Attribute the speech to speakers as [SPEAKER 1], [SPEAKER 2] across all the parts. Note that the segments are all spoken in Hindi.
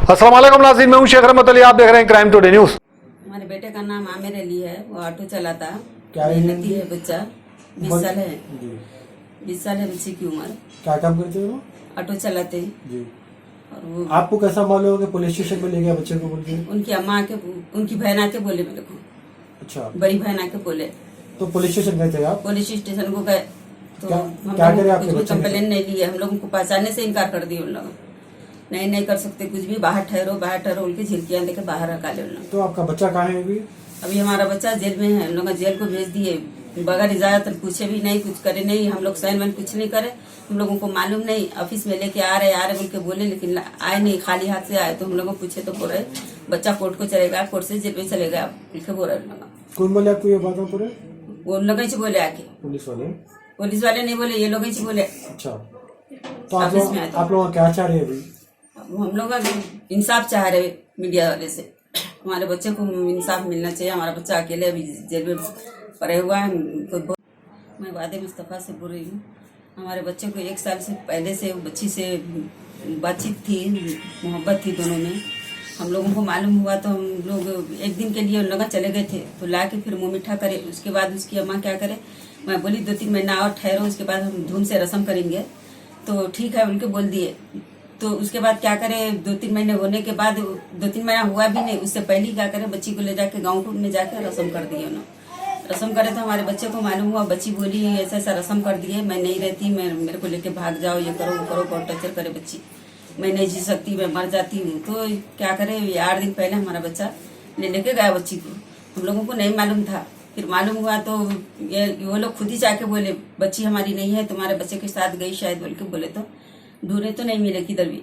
[SPEAKER 1] अस्सलाम वालेकुम नाज़रीन, मैं हूं शेख रहमत अली, आप देख रहे हैं क्राइम टुडे न्यूज।
[SPEAKER 2] हमारे बेटे का नाम आमिर अली है। वो ऑटो चलाता,
[SPEAKER 3] क्या
[SPEAKER 2] मेहनती है बच्चा। 20 साल है।
[SPEAKER 3] जी।
[SPEAKER 2] 20 साल है बच्चे की उम्र।
[SPEAKER 3] क्या काम करते हो वो?
[SPEAKER 2] ऑटो चलाते हैं।
[SPEAKER 3] जी।
[SPEAKER 2] और वो
[SPEAKER 3] आपको कैसा मालूम हो कि पुलिस स्टेशन में ले गया बच्चे को बोल के?
[SPEAKER 2] उनकी अम्मा आके, उनकी बहन आके बोले मेरे को।
[SPEAKER 3] अच्छा,
[SPEAKER 2] बड़ी बहन आके बोले।
[SPEAKER 3] तो पुलिस स्टेशन गए थे आप?
[SPEAKER 2] पुलिस स्टेशन को गए तो
[SPEAKER 3] क्या-
[SPEAKER 2] हम
[SPEAKER 3] क्या
[SPEAKER 2] लोग
[SPEAKER 3] करे आपके
[SPEAKER 2] कुछ भी
[SPEAKER 3] बच्चे के
[SPEAKER 2] कंप्लेन नहीं लिए। हम लोगों को पहचानने से इनकार कर दिए उन लोगों। नहीं कर सकते कुछ भी, बाहर ठहरो बोल के झिड़कियां देके बाहर रखा ले उन लोग।
[SPEAKER 3] तो आपका बच्चा कहाँ है अभी?
[SPEAKER 2] अभी हमारा बच्चा जेल में है। हम लोग जेल को भेज दिए बगैर इजाजत, पूछे भी नहीं, कुछ करे नहीं। हम लोग साइन वाइन कुछ नहीं करे। हम लोगों को मालूम नहीं। ऑफिस में लेके आ रहे बोल के बोले, लेकिन आए नहीं, खाली हाथ से आए। तो हम लोग को पूछे तो बोल रहे बच्चा कोर्ट को चलेगा, कोर्ट से जेल में चलेगा बोल के बोल रहे लोग।
[SPEAKER 3] कौन बोले आपको ये बात पूरे?
[SPEAKER 2] वो लोग ही बोले आके।
[SPEAKER 3] पुलिस वाले?
[SPEAKER 2] पुलिस वाले नहीं बोले, ये लोग ही बोले।
[SPEAKER 3] अच्छा, तो आप
[SPEAKER 2] ऑफिस में आए
[SPEAKER 3] लोग
[SPEAKER 2] थे।
[SPEAKER 3] आप लोग क्या चाह रहे हैं अभी?
[SPEAKER 2] अब हम लोग इंसाफ चाह रहे मीडिया वाले से। हमारे बच्चे को इंसाफ मिलना चाहिए। हमारा बच्चा अकेले अभी जेल में पड़े हुआ है। मैं वादे मुस्तफ़ा से बोल रही हूँ। हमारे बच्चे को 1 साल से पहले से बच्ची से बातचीत थी, मोहब्बत थी दोनों में। हम लोगों को मालूम हुआ तो हम लोग एक दिन के लिए उन लोग चले गए थे। तो ला के फिर मुँह मीठा करे। उसके बाद उसकी अम्मा क्या करे, मैं बोली 2-3 महीना और ठहरो, उसके बाद हम धूम से रस्म करेंगे। तो ठीक है उनके बोल दिए। तो उसके बाद क्या करे, 2-3 महीने होने के बाद, 2-3 महीना हुआ भी नहीं, उससे पहले क्या करे, बच्ची को ले जाके गाँव में जाके रस्म कर दिए उन्होंने। रस्म करे तो हमारे बच्चे को मालूम हुआ। बच्ची बोली ऐसा ऐसा रस्म कर दिए, मैं नहीं रहती, मैं मेरे को लेके भाग जाओ, ये करो वो करो, बहुत टर्चर करे बच्ची। मैं नहीं जी सकती, मैं मर जाती हूँ। तो क्या करे, 8 दिन पहले हमारा बच्चा लेके गया बच्ची को। हम लोगों को नहीं मालूम था। फिर मालूम हुआ तो ये वो लोग खुद ही जाके बोले बच्ची हमारी नहीं है, तुम्हारे बच्चे के साथ गई शायद बोल के बोले। तो ढूंढे तो नहीं मिले किधर भी।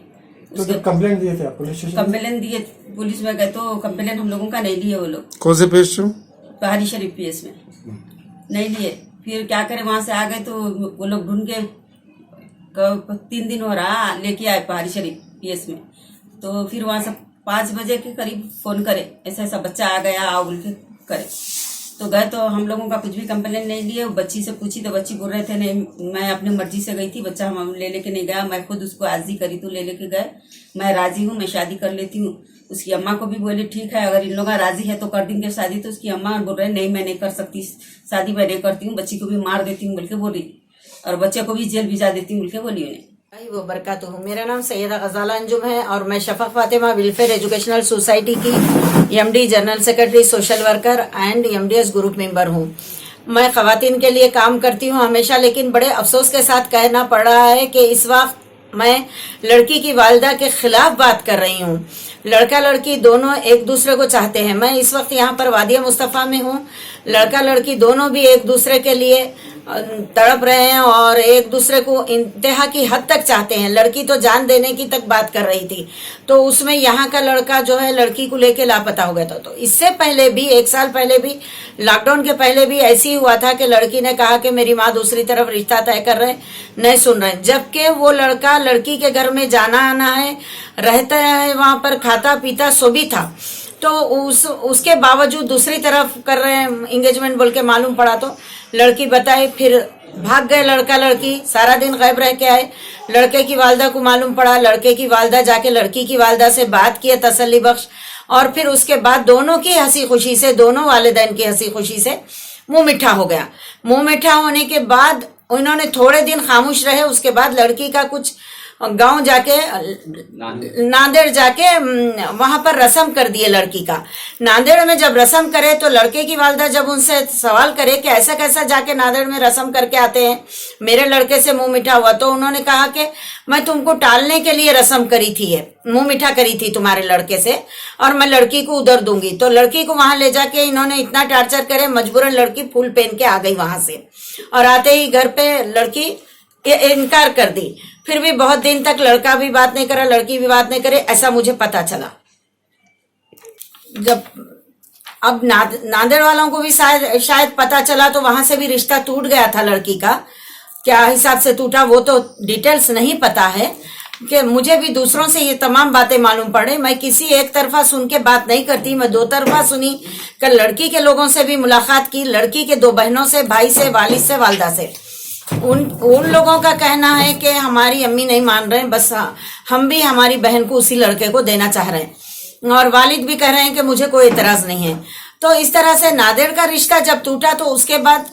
[SPEAKER 3] तो जब कंप्लेंट दिए थे आप पुलिस स्टेशन?
[SPEAKER 2] कंप्लेन दिए, पुलिस में गए तो कंप्लेन हम लोगों का नहीं लिए वो लोग।
[SPEAKER 1] कौन से पेश हो?
[SPEAKER 2] पहाड़ी शरीफ पीएस में नहीं लिए। फिर क्या करे, वहां से आ गए तो वो लोग ढूंढ के 3 दिन हो रहा लेके आए पहाड़ी शरीफ पीएस में। तो फिर वहां से 5 बजे के करीब फोन करे, ऐसा ऐसा बच्चा आ गया, आओ बोल के करे। तो गए तो हम लोगों का कुछ भी कंप्लेन नहीं लिए। बच्ची से पूछी तो बच्ची बोल रहे थे नहीं, मैं अपनी मर्जी से गई थी, बच्चा हम ले लेके नहीं गया, मैं खुद उसको आजी करी तो ले लेके गए, मैं राजी हूँ, मैं शादी कर लेती हूँ। उसकी अम्मा को भी बोली ठीक है, अगर इन लोग राजी है तो कर देंगे शादी। तो उसकी अम्मा बोल रहे नहीं, मैं नहीं कर सकती शादी, मैं नहीं करती हूँ, बच्ची को भी मार देती हूँ बोल के बोली, और बच्चे को भी जेल भिजा देती हूँ बोल के बोली उन्हें।
[SPEAKER 4] वो बरकातुहू। मेरा नाम सैयदा गजाला अंजुम है और मैं शफा फातिमा वेलफेयर एजुकेशनल सोसाइटी की MD general secretary social worker and MDS group member हूँ। मैं खवातीन के लिए काम करती हूँ हमेशा, लेकिन बड़े अफसोस के साथ कहना पड़ रहा है कि इस वक्त मैं लड़की की वालिदा के खिलाफ बात कर रही हूँ। लड़का लड़की दोनों एक दूसरे को चाहते हैं। मैं इस वक्त यहाँ पर वादिया मुस्तफ़ा में हूँ। लड़का लड़की दोनों भी एक दूसरे के लिए तड़प रहे हैं और एक दूसरे को इंतहा की हद तक चाहते हैं। लड़की तो जान देने की तक बात कर रही थी, तो उसमें यहाँ का लड़का जो है लड़की को लेके लापता हो गया था। तो इससे पहले भी 1 साल पहले भी, लॉकडाउन के पहले भी ऐसे ही हुआ था कि लड़की ने कहा कि मेरी माँ दूसरी तरफ रिश्ता तय कर रहे, नहीं सुन रहे, जबकि वो लड़का लड़की के घर में जाना आना है, रहता है वहां पर, खाता पीता सो भी था। तो उसके बावजूद दूसरी तरफ कर रहे हैं एंगेजमेंट बोल के मालूम पड़ा तो लड़की बताए, फिर भाग गए लड़का लड़की, सारा दिन गायब रह के आए। लड़के की वालिदा को मालूम पड़ा, लड़के की वालिदा जाके लड़की की वालिदा से बात किए तसल्ली बख्श, और फिर उसके बाद दोनों की हंसी खुशी से, दोनों वालिदैन की हंसी खुशी से मुंह मीठा हो गया। मुंह मीठा होने के बाद उन्होंने थोड़े दिन खामोश रहे। उसके बाद लड़की का कुछ गांव जाके, नांदेड़ जाके वहां पर रस्म कर दिए लड़की का। नांदेड़ में जब रस्म करे तो लड़के की वालिदा जब उनसे सवाल करे कि ऐसा कैसा जाके नांदेड़ में रस्म करके आते हैं, मेरे लड़के से मुंह मीठा हुआ, तो उन्होंने कहा कि मैं तुमको टालने के लिए रस्म करी थी, मुंह मीठा करी थी तुम्हारे लड़के से, और मैं लड़की को उधर दूंगी। तो लड़की को वहां ले जाके इन्होंने इतना टार्चर करे, मजबूरन लड़की फूल पहन के आ गई वहां से, और आते ही घर पे लड़की इनकार कर दी। फिर भी बहुत दिन तक लड़का भी बात नहीं करा, लड़की भी बात नहीं करे, ऐसा मुझे पता चला। जब अब नांदेड़ वालों को भी शायद पता चला, तो वहां से भी रिश्ता टूट गया था लड़की का। क्या हिसाब से टूटा वो तो डिटेल्स नहीं पता है, कि मुझे भी दूसरों से ये तमाम बातें मालूम पड़े। मैं किसी एक तरफा सुन के बात नहीं करती, मैं 2 तरफा सुनी। कल लड़की के लोगों से भी मुलाकात की, लड़की के 2 बहनों से, भाई से, वालिद से, वालिदा से। उन लोगों का कहना है कि हमारी अम्मी नहीं मान रहे हैं, बस हम भी हमारी बहन को उसी लड़के को देना चाह रहे हैं, और वालिद भी कह रहे हैं कि मुझे कोई इतराज नहीं है। तो इस तरह से नादेड़ का रिश्ता जब टूटा तो उसके बाद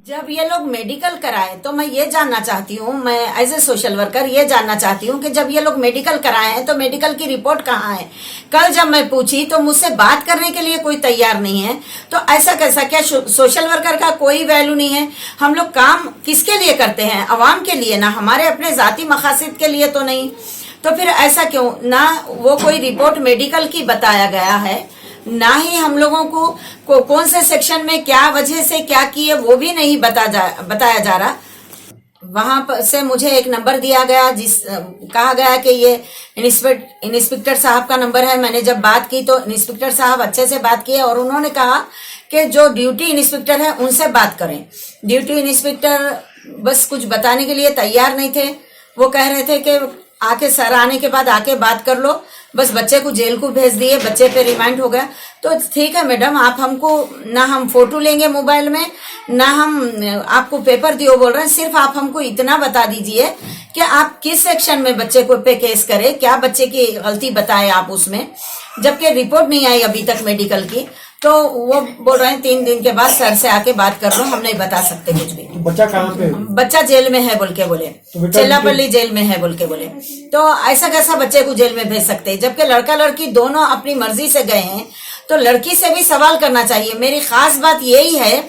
[SPEAKER 4] जब ये लोग मेडिकल कराए तो मैं ये जानना चाहती हूँ, मैं एज ए सोशल वर्कर ये जानना चाहती हूँ कि जब ये लोग मेडिकल कराए हैं तो मेडिकल की रिपोर्ट कहाँ है? कल जब मैं पूछी तो मुझसे बात करने के लिए कोई तैयार नहीं है। तो ऐसा कैसा? क्या सोशल वर्कर का कोई वैल्यू नहीं है? हम लोग काम किसके लिए करते हैं? अवाम के लिए ना, हमारे अपने जाती मकासद के लिए तो नहीं। तो फिर ऐसा क्यों? ना वो कोई रिपोर्ट मेडिकल की बताया गया है, ना ही हम लोगों को कौन से सेक्शन में क्या वजह से क्या किए वो भी नहीं बताया जा रहा। वहां से मुझे एक नंबर दिया गया, कहा गया कि ये इंस्पेक्टर साहब का नंबर है। मैंने जब बात की तो इंस्पेक्टर साहब अच्छे से बात किए और उन्होंने कहा कि जो ड्यूटी इंस्पेक्टर है उनसे बात करें। ड्यूटी इंस्पेक्टर बस कुछ बताने के लिए तैयार नहीं थे। वो कह रहे थे कि आके सर आने के बाद आके बात कर लो, बस बच्चे को जेल को भेज दिए, बच्चे पे रिमांड हो गया। तो ठीक है मैडम, आप हमको ना हम फोटो लेंगे मोबाइल में, ना हम आपको पेपर दियो बोल रहे हैं, सिर्फ आप हमको इतना बता दीजिए कि आप किस सेक्शन में बच्चे को पे केस करें, क्या बच्चे की गलती बताए आप उसमें। जबकि रिपोर्ट नहीं आई अभी तक मेडिकल की, तो वो बोल रहे हैं 3 दिन के बाद सर से आके बात कर लो, हम नहीं बता सकते कुछ भी।
[SPEAKER 3] तो बच्चा कहाँ पे?
[SPEAKER 4] बच्चा जेल में है बोल के बोले, चेल्लापल्ली जेल में है बोल के बोले। तो ऐसा कैसा बच्चे को जेल में भेज सकते हैं? जबकि लड़का लड़की दोनों अपनी मर्जी से गए हैं, तो लड़की से भी सवाल करना चाहिए। मेरी खास बात यही है,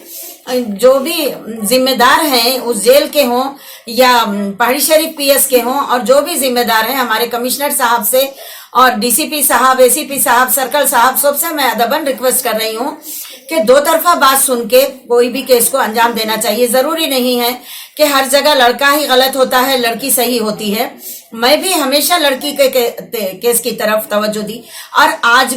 [SPEAKER 4] जो भी जिम्मेदार हैं उस जेल के हों या पहाड़ी शरीफ पीएस के हों, और जो भी जिम्मेदार हैं हमारे कमिश्नर साहब से और डीसीपी साहब, एसीपी साहब, सर्कल साहब, सबसे मैं अदबन रिक्वेस्ट कर रही हूँ कि दो तरफा बात सुन के कोई भी केस को अंजाम देना चाहिए। जरूरी नहीं है कि हर जगह लड़का ही गलत होता है, लड़की सही होती है। मैं भी हमेशा लड़की के केस की तरफ तवज्जो दी, और आज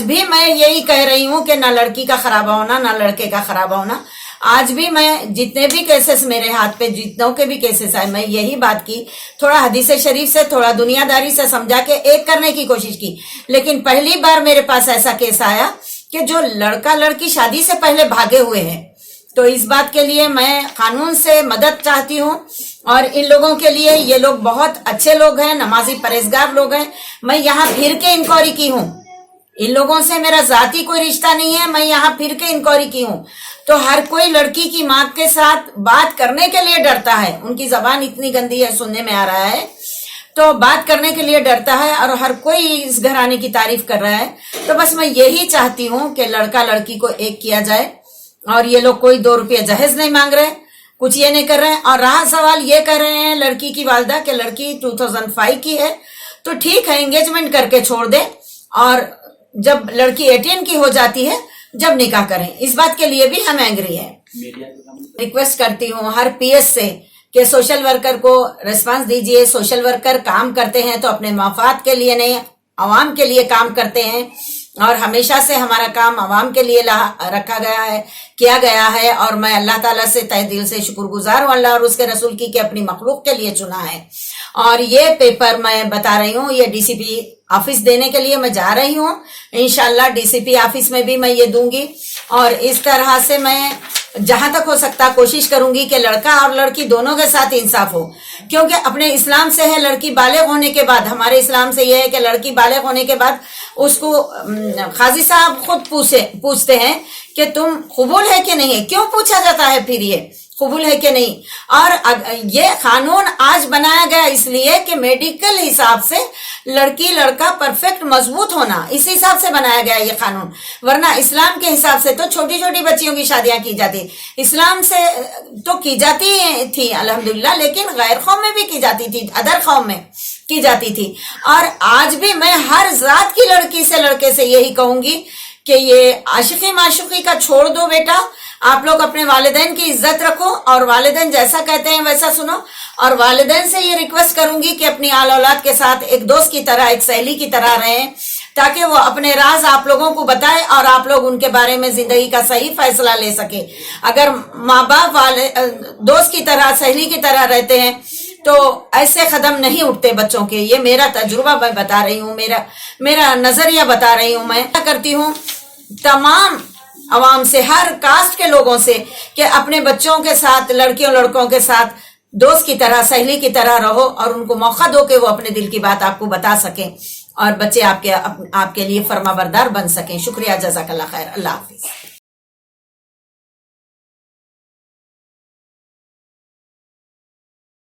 [SPEAKER 4] भी मैं यही कह रही हूँ कि ना लड़की का खराबा होना ना लड़के का खराबा होना। आज भी मैं जितने भी केसेस मेरे हाथ पे, जितनों के भी केसेस आए, मैं यही बात की, थोड़ा हदीस शरीफ से, थोड़ा दुनियादारी से समझा के एक करने की कोशिश की। लेकिन पहली बार मेरे पास ऐसा केस आया कि जो लड़का लड़की शादी से पहले भागे हुए हैं। तो इस बात के लिए मैं कानून से मदद चाहती हूँ, और इन लोगों के लिए, ये लोग बहुत अच्छे लोग हैं, नमाजी परहेजगार लोग हैं। मैं यहाँ फिर के इंक्वायरी की हूँ, इन लोगों से मेरा जाती कोई रिश्ता नहीं है, मैं यहाँ फिर के इंक्वायरी की हूँ। तो हर कोई लड़की की माँ के साथ बात करने के लिए डरता है, उनकी जबान इतनी गंदी है, सुनने में आ रहा है, तो बात करने के लिए डरता है, और हर कोई इस घराने की तारीफ कर रहा है। तो बस मैं यही चाहती हूँ कि लड़का लड़की को एक किया जाए, और ये लोग कोई 2 रुपये जहेज नहीं मांग रहे, कुछ ये नहीं कर रहे हैं। और रहा सवाल, ये कर रहे हैं लड़की की वालदा कि लड़की 2005 की है, तो ठीक है एंगेजमेंट करके छोड़ दे, और जब लड़की 18 की हो जाती है जब निकाह करें। इस बात के लिए भी हम एंग्री हैं। रिक्वेस्ट करती हूँ हर पीएस से कि सोशल वर्कर को रिस्पांस दीजिए। सोशल वर्कर काम करते हैं तो अपने मफाद के लिए नहीं, अवाम के लिए काम करते हैं, और हमेशा से हमारा काम अवाम के लिए रखा गया है, किया गया है। और मैं अल्लाह ताला से तहे दिल से शुक्रगुजार हूँ, अल्लाह और उसके रसूल की कि अपनी मखलूक के लिए चुना है। और ये पेपर मैं बता रही हूँ, ये डीसीपी ऑफिस देने के लिए मैं जा रही हूँ। इंशाल्लाह डीसीपी ऑफिस में भी मैं ये दूंगी, और इस तरह से मैं जहां तक हो सकता कोशिश करूंगी कि लड़का और लड़की दोनों के साथ इंसाफ हो। क्योंकि अपने इस्लाम से है, लड़की बालिग होने के बाद, हमारे इस्लाम से यह है कि लड़की बालिग होने के बाद उसको काजी साहब खुद पूछते हैं कि तुम कबूल है कि नहीं है। क्यों पूछा जाता है फिर ये कबूल है कि नहीं? और ये कानून आज बनाया गया इसलिए कि मेडिकल हिसाब से लड़की लड़का परफेक्ट मजबूत होना, इस हिसाब से बनाया गया ये कानून। वरना इस्लाम के हिसाब से तो छोटी छोटी बच्चियों की शादियां की जाती, इस्लाम से तो की जाती थी अल्हम्दुलिल्लाह, लेकिन गैर कौम में भी की जाती थी, अदर कौम में की जाती थी। और आज भी मैं हर जात की लड़की से, लड़के से यही कहूंगी कि ये आशिकी माशुकी का छोड़ दो बेटा, आप लोग अपने वालिदैन की इज्जत रखो, और वालिदैन जैसा कहते हैं वैसा सुनो। और वालिदैन से ये रिक्वेस्ट करूंगी कि अपनी आल औलाद के साथ एक दोस्त की तरह, एक सहेली की तरह रहें, ताकि वो अपने राज आप लोगों को बताए और आप लोग उनके बारे में जिंदगी का सही फैसला ले सके। अगर माँ बाप वाले दोस्त की तरह, सहेली की तरह रहते हैं तो ऐसे कदम नहीं उठते बच्चों के। ये मेरा तजुर्बा मैं बता रही हूँ, मेरा नजरिया बता रही हूँ। मैं क्या करती हूँ, तमाम आवाम से, हर कास्ट के लोगों से कि अपने बच्चों के साथ, लड़कियों लड़कों के साथ दोस्त की तरह, सहेली की तरह रहो और उनको मौका दो कि वो अपने दिल की बात आपको बता सकें और बच्चे आपके लिए फर्माबरदार बन सकें। शुक्रिया, जज़ाकल्लाह खैर, अल्लाह हाफिज।